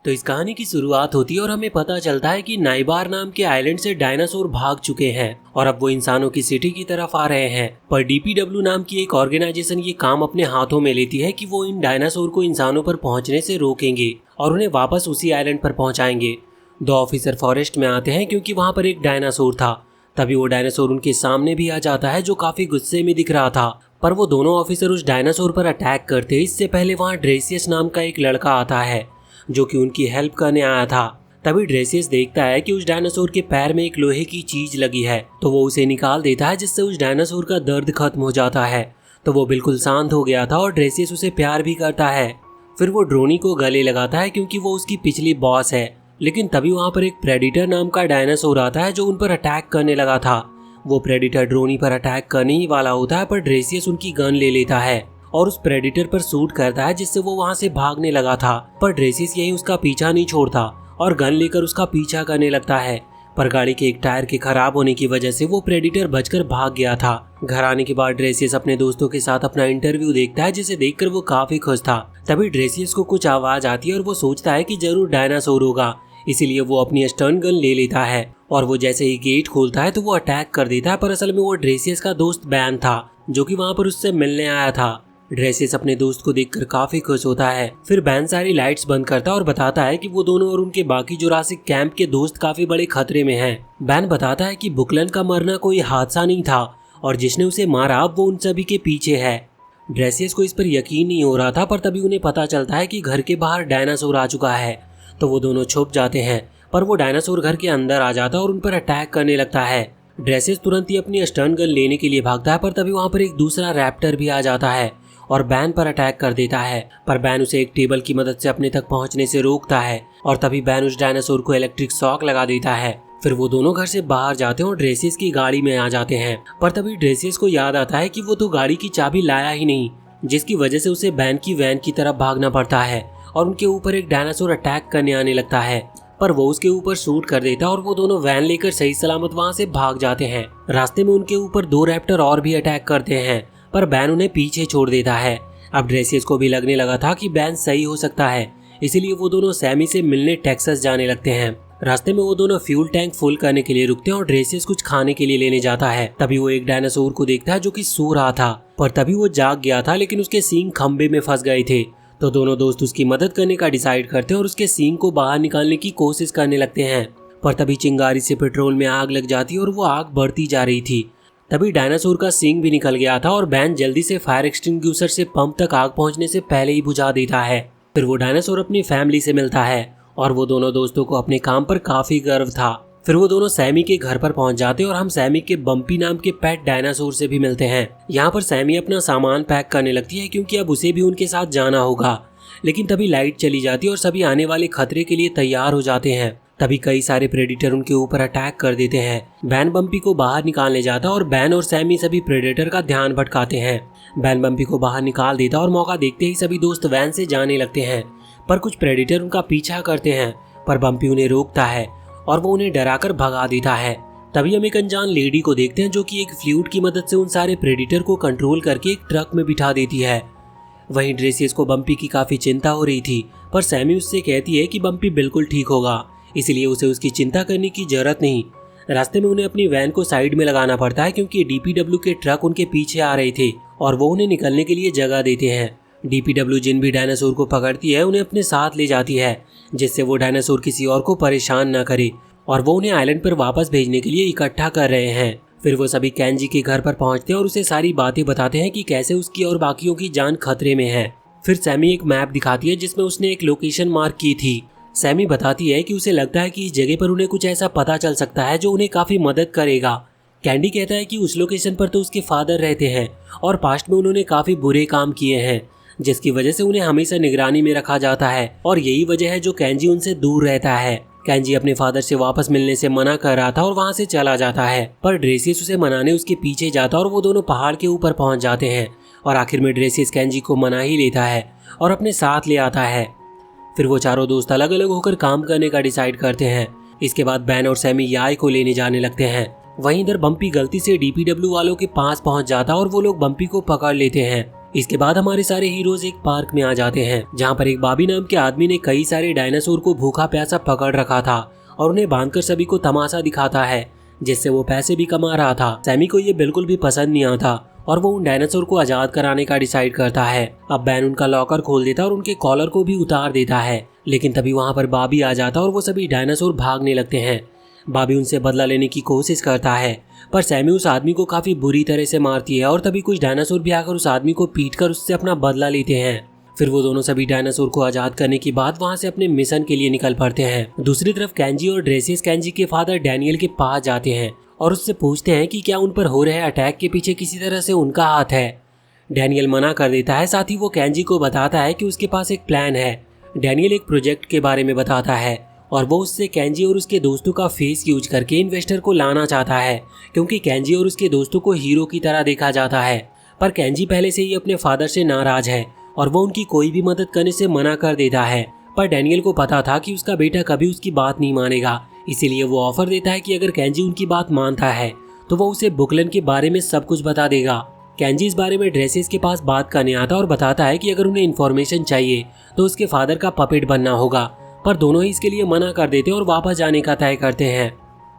तो इस कहानी की शुरुआत होती है और हमें पता चलता है कि नाइबार नाम के आइलैंड से डायनासोर भाग चुके हैं और अब वो इंसानों की सिटी की तरफ आ रहे हैं। पर डीपीडब्ल्यू नाम की एक ऑर्गेनाइजेशन ये काम अपने हाथों में लेती है कि वो इन डायनासोर को इंसानों पर पहुंचने से रोकेंगे और उन्हें वापस उसी आइलैंड पर पहुंचाएंगे। दो ऑफिसर फॉरेस्ट में आते हैं क्योंकि वहां पर एक डायनासोर था। तभी वो डायनासोर उनके सामने भी आ जाता है जो काफी गुस्से में दिख रहा था। पर वो दोनों ऑफिसर उस डायनासोर पर अटैक करते इससे पहले वहाँ ड्रेसियस नाम का एक लड़का आता है जो कि उनकी हेल्प करने आया था। तभी ड्रेसियस देखता है कि उस डायनासोर के पैर में एक लोहे की चीज लगी है तो वो उसे निकाल देता है जिससे उस डायनासोर का दर्द खत्म हो जाता है। तो वो बिल्कुल शांत हो गया था और ड्रेसियस उसे प्यार भी करता है। फिर वो ड्रोनी को गले लगाता है क्योंकि वो उसकी पिछली बॉस है। लेकिन तभी वहाँ पर एक प्रेडिटर नाम का डायनासोर आता है जो उन पर अटैक करने लगा था। वो प्रेडिटर ड्रोनी पर अटैक करने ही वाला होता है पर ड्रेसियस उनकी गन ले लेता है और उस प्रेडिटर पर शूट करता है जिससे वो वहां से भागने लगा था। पर ड्रेसियस यही उसका पीछा नहीं छोड़ता और गन लेकर उसका पीछा करने लगता है। पर गाड़ी के एक टायर के खराब होने की वजह से वो प्रेडिटर बचकर भाग गया था। घर आने के बाद ड्रेसियस अपने दोस्तों के साथ अपना इंटरव्यू देखता है जिसे देखकर वो काफी खुश था। तभी ड्रेसियस को कुछ आवाज आती है और वो सोचता है कि जरूर डायनासोर होगा, इसीलिए वो अपनी स्टर्न गन ले लेता है और वो जैसे ही गेट खोलता है तो वो अटैक कर देता है। पर असल में वो ड्रेसियस का दोस्त बैन था जो कि वहाँ पर उससे मिलने आया था। ड्रेसियस अपने दोस्त को देखकर काफी खुश होता है। फिर बैन सारी लाइट्स बंद करता है और बताता है कि वो दोनों और उनके बाकी जुरासिक कैंप के दोस्त काफी बड़े खतरे में हैं। बैन बताता है कि बुकलन का मरना कोई हादसा नहीं था और जिसने उसे मारा वो उन सभी के पीछे है। ड्रेसियस को इस पर यकीन नहीं हो रहा था पर तभी उन्हें पता चलता है कि घर के बाहर डायनासोर आ चुका है। तो वो दोनों छुप जाते हैं पर वो डायनासोर घर के अंदर आ जाता है और उन पर अटैक करने लगता है। ड्रेसियस तुरंत ही अपनी स्टर्न गन लेने के लिए भागता है पर तभी वहाँ पर एक दूसरा रैप्टर भी आ जाता है और बैन पर अटैक कर देता है। पर बैन उसे एक टेबल की मदद से अपने तक पहुंचने से रोकता है और तभी बैन उस डायनासोर को इलेक्ट्रिक शॉक लगा देता है। फिर वो दोनों घर से बाहर जाते हैं और ड्रेसियस की गाड़ी में आ जाते हैं। पर तभी ड्रेसियस को याद आता है कि वो तो गाड़ी की चाबी लाया ही नहीं, जिसकी वजह से उसे बैन की वैन की तरफ भागना पड़ता है और उनके ऊपर एक डायनासोर अटैक करने आने लगता है। पर वो उसके ऊपर शूट कर देता है और वो दोनों वैन लेकर सही सलामत वहाँ से भाग जाते हैं। रास्ते में उनके ऊपर दो रैप्टर और भी अटैक करते हैं पर बैन उन्हें पीछे छोड़ देता है। अब ड्रेसियस को भी लगने लगा था कि बैन सही हो सकता है, इसीलिए वो दोनों सैमी से मिलने टेक्सास जाने लगते हैं। रास्ते में वो दोनों फ्यूल टैंक फुल करने के लिए रुकते हैं और ड्रेसियस कुछ खाने के लिए लेने जाता है। तभी वो एक डायनासोर को देखता है जो कि सो रहा था पर तभी वो जाग गया था लेकिन उसके सींग खंबे में फंस गए थे। तो दोनों दोस्त उसकी मदद करने का डिसाइड करते हैं और उसके सींग को बाहर निकालने की कोशिश करने लगते हैं। पर तभी चिंगारी से पेट्रोल में आग लग जाती है और वो आग बढ़ती जा रही थी। तभी डायनासोर का सींग भी निकल गया था और बैन जल्दी से फायर एक्सटिंग्विशर से पंप तक आग पहुंचने से पहले ही बुझा देता है। फिर वो डायनासोर अपनी फैमिली से मिलता है और वो दोनों दोस्तों को अपने काम पर काफी गर्व था। फिर वो दोनों सैमी के घर पर पहुंच जाते हैं और हम सैमी के बम्पी नाम के पेट डायनासोर से भी मिलते हैं। यहाँ पर सैमी अपना सामान पैक करने लगती है क्योंकि अब उसे भी उनके साथ जाना होगा। लेकिन तभी लाइट चली जाती है और सभी आने वाले खतरे के लिए तैयार हो जाते हैं। तभी कई सारे प्रेडिटर उनके ऊपर अटैक कर देते हैं। बैन बम्पी को बाहर निकालने जाता और बैन और सैमी सभी प्रेडेटर का ध्यान भटकाते हैं। बैन बम्पी को बाहर निकाल देता और मौका देखते ही सभी दोस्त वैन से जाने लगते हैं। पर कुछ प्रेडिटर उनका पीछा करते हैं पर बम्पी उन्हें रोकता है और वो उन्हें डराकर भगा देता है। तभी हम एक अनजान लेडी को देखते हैं जो कि एक फ्लूट की मदद से उन सारे प्रेडिटर को कंट्रोल करके एक ट्रक में बिठा देती है। वहीं ड्रेसियस को बम्पी की काफी चिंता हो रही थी पर सैमी उससे कहती है कि बम्पी बिल्कुल ठीक होगा, इसलिए उसे उसकी चिंता करने की जरूरत नहीं। रास्ते में उन्हें अपनी वैन को साइड में लगाना पड़ता है क्योंकि डीपीडब्ल्यू के ट्रक उनके पीछे आ रहे थे और वो उन्हें निकलने के लिए जगह देते हैं। डीपीडब्ल्यू जिन भी डायनासोर को पकड़ती है उन्हें अपने साथ ले जाती है जिससे वो डायनासोर किसी और को परेशान न करे और वो उन्हें आइलैंड पर वापस भेजने के लिए इकट्ठा कर रहे हैं। फिर वो सभी कैंजी के घर पर पहुंचते हैं और उसे सारी बातें बताते हैं कि कैसे उसकी और बाकियों की जान खतरे में है। फिर सैमी एक मैप दिखाती है जिसमें उसने एक लोकेशन मार्क की थी। सैमी बताती है कि उसे लगता है कि इस जगह पर उन्हें कुछ ऐसा पता चल सकता है जो उन्हें काफी मदद करेगा। कैंडी कहता है कि उस लोकेशन पर तो उसके फादर रहते हैं और पास्ट में उन्होंने काफी बुरे काम किए हैं जिसकी वजह से उन्हें हमेशा निगरानी में रखा जाता है और यही वजह है जो कैंजी उनसे दूर रहता है। कैंजी अपने फादर से वापस मिलने से मना कर रहा था और वहाँ से चला जाता है पर ड्रेसियस उसे मनाने उसके पीछे जाता और वो दोनों पहाड़ के ऊपर पहुँच जाते हैं और आखिर में ड्रेसियस कैंजी को मना ही लेता है और अपने साथ ले आता है। फिर वो चारों दोस्त अलग अलग होकर काम करने का डिसाइड करते हैं। इसके बाद बैन और सैमी याय को लेने जाने लगते हैं। वहीं इधर बम्पी गलती से डीपीडब्ल्यू वालों के पास पहुंच जाता और वो लोग बम्पी को पकड़ लेते हैं। इसके बाद हमारे सारे हीरोज एक पार्क में आ जाते हैं जहाँ पर एक बॉबी नाम के आदमी ने कई सारे डायनासोर को भूखा प्यासा पकड़ रखा था और उन्हें बांधकर सभी को तमाशा दिखाता है, जिससे वो पैसे भी कमा रहा था। सैमी को ये बिल्कुल भी पसंद नहीं आता और वो उन डायनासोर को आजाद कराने का डिसाइड करता है। अब बैन उनका लॉकर खोल देता और उनके कॉलर को भी उतार देता है, लेकिन तभी वहाँ पर बॉबी आ जाता और वो सभी डायनासोर भागने लगते हैं। बॉबी उनसे बदला लेने की कोशिश करता है, पर सैमी उस आदमी को काफी बुरी तरह से मारती है और तभी कुछ डायनासोर भी आकर उस आदमी को पीटकर उससे अपना बदला लेते हैं। फिर वो दोनों सभी डायनासोर को आजाद करने के बाद वहाँ से अपने मिशन के लिए निकल पड़ते हैं। दूसरी तरफ केंजी और ड्रेसियस केंजी के फादर डैनियल के पास जाते हैं और उससे पूछते हैं कि क्या उन पर हो रहे अटैक के पीछे किसी तरह से उनका हाथ है। डैनियल मना कर देता है, साथ ही वो केंजी को बताता है कि उसके पास एक प्लान है। डैनियल एक प्रोजेक्ट के बारे में बताता है और वो उससे केंजी और उसके दोस्तों का फेस यूज करके इन्वेस्टर को लाना चाहता है, क्योंकि केंजी और उसके दोस्तों को हीरो की तरह देखा जाता है। पर केंजी पहले से ही अपने फादर से नाराज है और वो उनकी कोई भी मदद करने से मना कर देता है। पर डैनियल को पता था कि उसका बेटा कभी उसकी बात नहीं मानेगा, इसीलिए वो ऑफर देता है कि अगर केंजी उनकी बात मानता है तो वो उसे बुकलन के बारे में सब कुछ बता देगा। केंजी इस बारे में ड्रेसिस के पास बात करने आता और बताता है कि अगर उन्हें इन्फॉर्मेशन चाहिए तो उसके फादर का पपेट बनना होगा, पर दोनों ही इसके लिए मना कर देते और वापस जाने का तय करते हैं।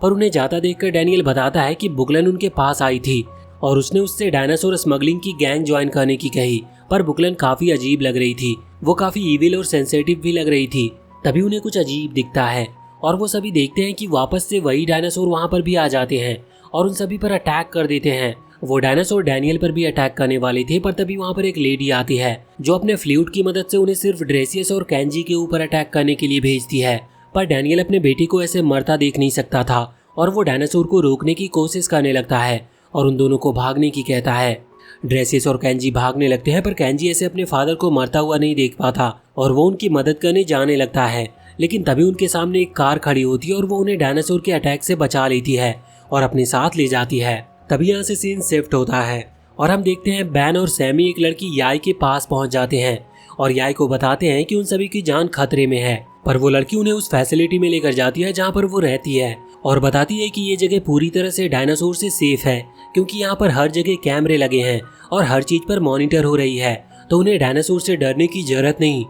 पर उन्हें जाता देखकर डैनियल बताता है कि बुकलन उनके पास आई थी और उसने उससे डायनासोर स्मगलिंग की गैंग ज्वाइन करने की कही, पर बुकलन काफी अजीब लग रही थी। वो काफी इविल और सेंसिटिव भी लग रही थी। तभी उन्हें कुछ अजीब दिखता है और वो सभी देखते हैं कि वापस से वही डायनासोर वहाँ पर भी आ जाते हैं और उन सभी पर अटैक कर देते हैं। वो डायनासोर डैनियल पर भी अटैक करने वाले थे, पर तभी वहाँ पर एक लेडी आती है जो अपने फ्लूट की मदद से उन्हें सिर्फ ड्रेसियस और केंजी के ऊपर अटैक करने के लिए भेजती है। पर डैनियल अपने बेटे को ऐसे मरता देख नहीं सकता था और वो डायनासोर को रोकने की कोशिश करने लगता है और उन दोनों को भागने की कहता है। ड्रेसियस और केंजी भागने लगते हैं, पर केंजी ऐसे अपने फादर को मरता हुआ नहीं देख पाता और वो उनकी मदद करने जाने लगता है। लेकिन तभी उनके सामने एक कार खड़ी होती है और वो उन्हें डायनासोर के अटैक से बचा लेती है और अपने साथ ले जाती है। तभी यहाँ से सीन शिफ्ट होता है और हम देखते हैं बैन और सैमी एक लड़की याई के पास पहुंच जाते हैं और याई को बताते हैं कि उन सभी की जान खतरे में है। पर वो लड़की उन्हें उस फैसिलिटी में लेकर जाती है जहाँ पर वो रहती है और बताती है कि ये जगह पूरी तरह से डायनासोर से सेफ है, क्योंकि यहाँ पर हर जगह कैमरे लगे हैं और हर चीज पर मॉनिटर हो रही है, तो उन्हें डायनासोर से डरने की जरूरत नहीं।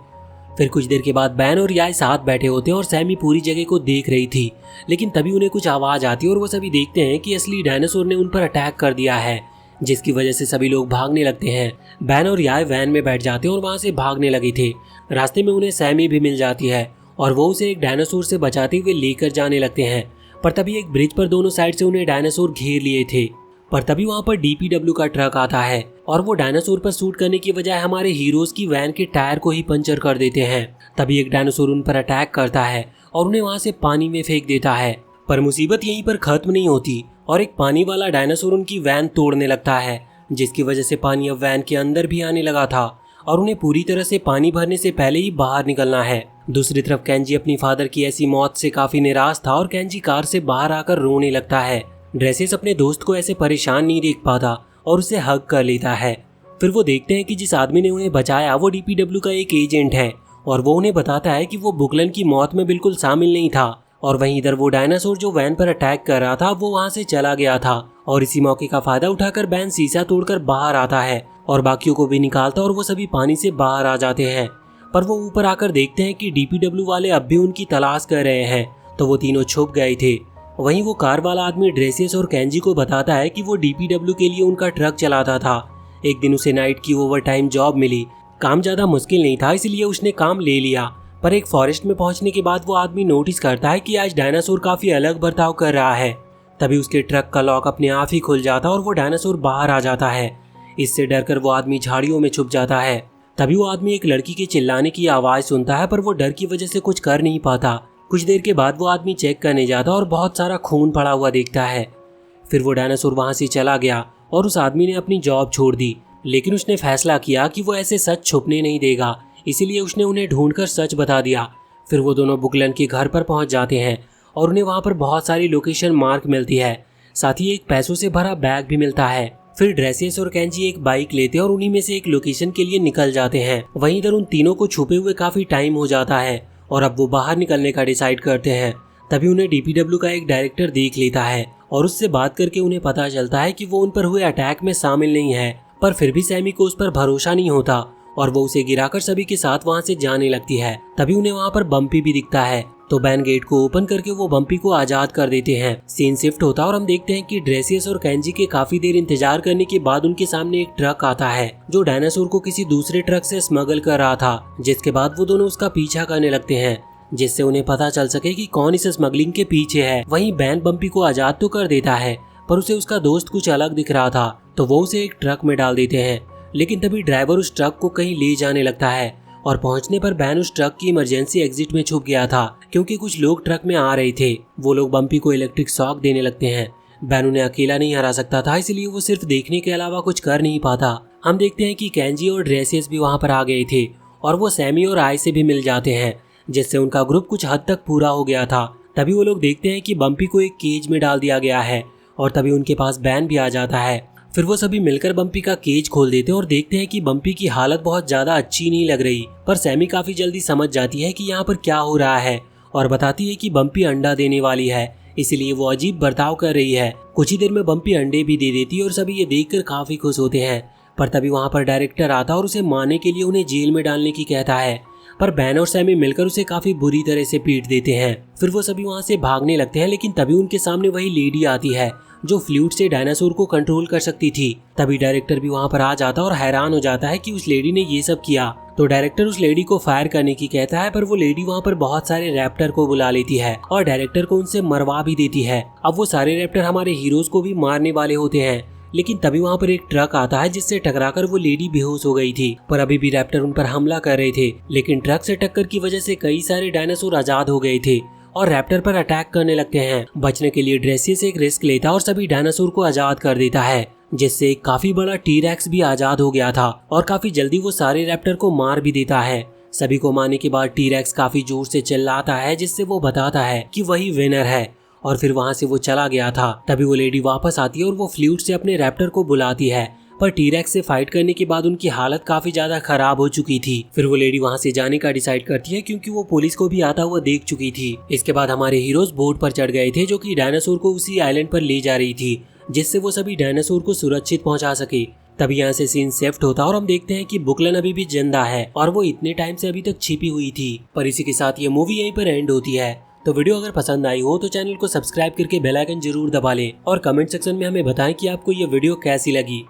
फिर कुछ देर के बाद बैन और याई साथ बैठे होते हैं और सैमी पूरी जगह को देख रही थी, लेकिन तभी उन्हें कुछ आवाज आती है और वो सभी देखते हैं कि असली डायनासोर ने उन पर अटैक कर दिया है, जिसकी वजह से सभी लोग भागने लगते हैं। बैन और याई वैन में बैठ जाते हैं और वहां से भागने लगे थे। रास्ते में उन्हें सैमी भी मिल जाती है और वो उसे एक डायनासोर से बचाते हुए लेकर जाने लगते हैं। पर तभी एक ब्रिज पर दोनों साइड से उन्हें डायनासोर घेर लिए थे। पर तभी वहाँ पर DPW का ट्रक आता है और वो डायनासोर पर शूट करने की बजाय हमारे हीरोज की वैन के टायर को ही पंचर कर देते हैं। तभी एक डायनासोर उन पर अटैक करता है और उन्हें वहाँ से पानी में फेंक देता है। पर मुसीबत यहीं पर खत्म नहीं होती और एक पानी वाला डायनासोर उनकी वैन तोड़ने लगता है, जिसकी वजह से पानी अब वैन के अंदर भी आने लगा था और उन्हें पूरी तरह से पानी भरने से पहले ही बाहर निकलना है। दूसरी तरफ केंजी अपनी फादर की ऐसी मौत से काफी निराश था और केंजी कार से बाहर आकर रोने लगता है। ड्रेसिस अपने दोस्त को ऐसे परेशान नहीं देख पाता और उसे हग कर लेता है। फिर वो देखते हैं कि जिस आदमी ने उन्हें बचाया वो DPW का एक एजेंट है और वो उन्हें बताता है कि वो बुकलन की मौत में बिल्कुल शामिल नहीं था। और वहीं इधर वो डायनासोर जो वैन पर अटैक कर रहा था वो वहाँ से चला गया था और इसी मौके का फायदा उठाकर बैन शीशा तोड़कर बाहर आता है और बाकियों को भी निकालता और वो सभी पानी से बाहर आ जाते हैं। पर वो ऊपर आकर देखते हैं कि DPW वाले अब भी उनकी तलाश कर रहे हैं, तो वो तीनों छुप गए थे। वहीं वो कार वाला आदमी ड्रेसियस और केंजी को बताता है कि वो DPW के लिए उनका ट्रक चलाता था। एक दिन उसे नाइट की ओवरटाइम जॉब मिली। काम ज्यादा मुश्किल नहीं था, इसलिए उसने काम ले लिया। पर एक फॉरेस्ट में पहुंचने के बाद वो आदमी नोटिस करता है कि आज डायनासोर काफी अलग बर्ताव कर रहा है। तभी उसके ट्रक का लॉक अपने आप ही खुल जाता और वो डायनासोर बाहर आ जाता है। इससे डरकर वो आदमी झाड़ियों में छुप जाता है। तभी वो आदमी एक लड़की के चिल्लाने की आवाज सुनता है, पर वो डर की वजह से कुछ कर नहीं पाता। कुछ देर के बाद वो आदमी चेक करने जाता और बहुत सारा खून पड़ा हुआ देखता है। फिर वो डायनासोर वहां से चला गया और उस आदमी ने अपनी जॉब छोड़ दी, लेकिन उसने फैसला किया कि वो ऐसे सच छुपने नहीं देगा, इसीलिए उसने उन्हें ढूंढकर सच बता दिया। फिर वो दोनों बुकलन के घर पर पहुंच जाते हैं और उन्हें वहां पर बहुत सारी लोकेशन मार्क मिलती है, साथ ही एक पैसों से भरा बैग भी मिलता है। फिर ड्रेसियस और केंजी एक बाइक लेते हैं और उन्हीं में से एक लोकेशन के लिए निकल जाते हैं। वहीं इधर उन तीनों को छुपे हुए काफी टाइम हो जाता है और अब वो बाहर निकलने का डिसाइड करते हैं। तभी उन्हें DPW का एक डायरेक्टर देख लेता है और उससे बात करके उन्हें पता चलता है कि वो उन पर हुए अटैक में शामिल नहीं है, पर फिर भी सैमी को उस पर भरोसा नहीं होता और वो उसे गिराकर सभी के साथ वहाँ से जाने लगती है। तभी उन्हें वहाँ पर बम्पी भी दिखता है, तो बैन गेट को ओपन करके वो बम्पी को आजाद कर देते हैं। सीन शिफ्ट होता है और हम देखते हैं कि ड्रेसियस और केंजी के काफी देर इंतजार करने के बाद उनके सामने एक ट्रक आता है जो डायनासोर को किसी दूसरे ट्रक से स्मगल कर रहा था, जिसके बाद वो दोनों उसका पीछा करने लगते हैं जिससे उन्हें पता चल सके कि कौन इस स्मगलिंग के पीछे है। वहीं बैन बम्पी को आजाद तो कर देता है पर उसे उसका दोस्त कुछ अलग दिख रहा था, तो वो उसे एक ट्रक में डाल देते हैं। लेकिन तभी ड्राइवर उस ट्रक को कहीं ले जाने लगता है और पहुंचने पर बैन उस ट्रक की इमरजेंसी एग्जिट में छुप गया था क्योंकि कुछ लोग ट्रक में आ रहे थे। वो लोग बम्पी को इलेक्ट्रिक शॉक देने लगते हैं। बैन उन्हें अकेला नहीं हरा सकता था, इसलिए वो सिर्फ देखने के अलावा कुछ कर नहीं पाता। हम देखते हैं कि केंजी और ड्रेसियस भी वहाँ पर आ गए थे और वो सैमी और आई से भी मिल जाते हैं, जिससे उनका ग्रुप कुछ हद तक पूरा हो गया था। तभी वो लोग देखते हैं कि बम्पी को एक केज में डाल दिया गया है और तभी उनके पास बैन भी आ जाता है। फिर वो सभी मिलकर बम्पी का केज खोल देते हैं और देखते हैं कि बम्पी की हालत बहुत ज्यादा अच्छी नहीं लग रही। पर सैमी काफी जल्दी समझ जाती है कि यहाँ पर क्या हो रहा है और बताती है कि बम्पी अंडा देने वाली है, इसलिए वो अजीब बर्ताव कर रही है। कुछ ही देर में बम्पी अंडे भी दे देती है और सभी ये देखकर काफी खुश होते हैं। पर तभी वहाँ पर डायरेक्टर आता और उसे मारने के लिए उन्हें जेल में डालने की कहता है, पर बैन और सैमी मिलकर उसे काफी बुरी तरह से पीट देते हैं। फिर वो सभी वहाँ से भागने लगते हैं, लेकिन तभी उनके सामने वही लेडी आती है जो फ्लूट से डायनासोर को कंट्रोल कर सकती थी। तभी डायरेक्टर भी वहाँ पर आ जाता और हैरान हो जाता है कि उस लेडी ने ये सब किया। तो डायरेक्टर उस लेडी को फायर करने की कहता है, पर वो लेडी वहाँ पर बहुत सारे रैप्टर को बुला लेती है और डायरेक्टर को उनसे मरवा भी देती है। अब वो सारे रैप्टर हमारे हीरोज को भी मारने वाले होते हैं, लेकिन तभी वहाँ पर एक ट्रक आता है जिससे टकराकर वो लेडी बेहोश हो गई थी। पर अभी भी रैप्टर उन पर हमला कर रहे थे, लेकिन ट्रक से टक्कर की वजह से कई सारे डायनासोर आजाद हो गए थे और रैप्टर पर अटैक करने लगते हैं। बचने के लिए ड्रेसियस एक रिस्क लेता और सभी डायनासोर को आजाद कर देता है, जिससे एक काफी बड़ा टी-रेक्स भी आजाद हो गया था और काफी जल्दी वो सारे रैप्टर को मार भी देता है। सभी को मारने के बाद टी-रेक्स काफी जोर से चिल्लाता है, जिससे वो बताता है कि वही विनर है और फिर वहाँ से वो चला गया था। तभी वो लेडी वापस आती है और वो फ्लूट से अपने रैप्टर को बुलाती है, पर टी-रेक्स से फाइट करने के बाद उनकी हालत काफी ज्यादा खराब हो चुकी थी। फिर वो लेडी वहाँ से जाने का डिसाइड करती है क्योंकि वो पुलिस को भी आता हुआ देख चुकी थी। इसके बाद हमारे हीरोज बोट पर चढ़ गए थे जो कि डायनासोर को उसी आइलैंड पर ले जा रही थी, जिससे वो सभी डायनासोर को सुरक्षित पहुंचा सके। तभी यहाँ से सीन शिफ्ट होता और हम देखते हैं कि बुकलन अभी भी जिंदा है और वो इतने टाइम से अभी तक छिपी हुई थी। पर इसी के साथ ये मूवी यहीं पर एंड होती है। तो वीडियो अगर पसंद आई हो तो चैनल को सब्सक्राइब करके बेल आइकन जरूर दबा लें और कमेंट सेक्शन में हमें बताएं कि आपको ये वीडियो कैसी लगी।